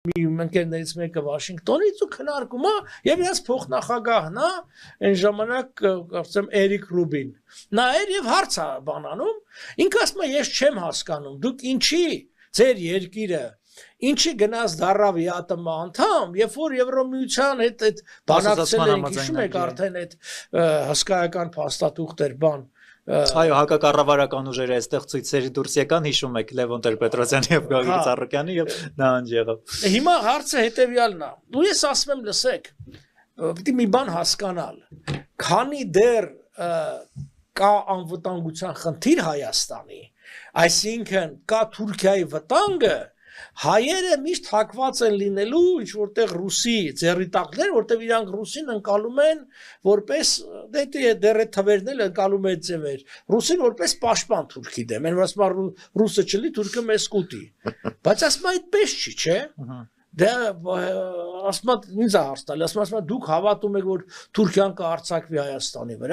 մի ընկերներից մեկը Վաշինգտոնից ու քննարկում է եւ իրաց փոխնախագահն է այն ժամանակ կարծեմ Էրիկ Ռուբին նա էր եւ հարց է բանանում ինքը ասում է ես չեմ հասկանում դուք ինչի ձեր երկիրը ինչի գնաց դարավ ԵԱՏՄ անդամ երբ որ Եվրոմիության հետ այդ բանակցել են հիշում եք արդեն այդ հսկայական փաստաթուղթեր բան Այո, հակակառավարական ուժերը այստեղ ցույցերի դուրս եկան, հիշում եք Լևոն Տեր-Պետրոսյանի եւ Գագիկ Ծառուկյանի եւ նահանջ եղավ։ Հիմա հարցը հետեւյալն է։ Ու ես ասում եմ, լսեք, պիտի մի բան հասկանալ։ Քանի դեռ կա անվտանգության խնդիր Հայաստանի, այսինքն կա Թուրքիայի վտանգը, հայերը միշտ հակված են լինելու ինչ որտեղ ռուսի ձեռիտակներ, որտեղ իրանք ռուսին ընկալում են որպես դեռ այդ թվերն էլ ընկալում են ձևեր։ Ռուսին որպես պաշտպան Թուրքի դեմ, են ասում ռուսը չլի, թուրքը մեզ կուտի։ Բայց ասում այդպես չի, չէ՞։ Դա ասում ինձ է հարց տալի, ասում դուք հավատում եք որ Թուրքիան կհարձակվի Հայաստանի վրա։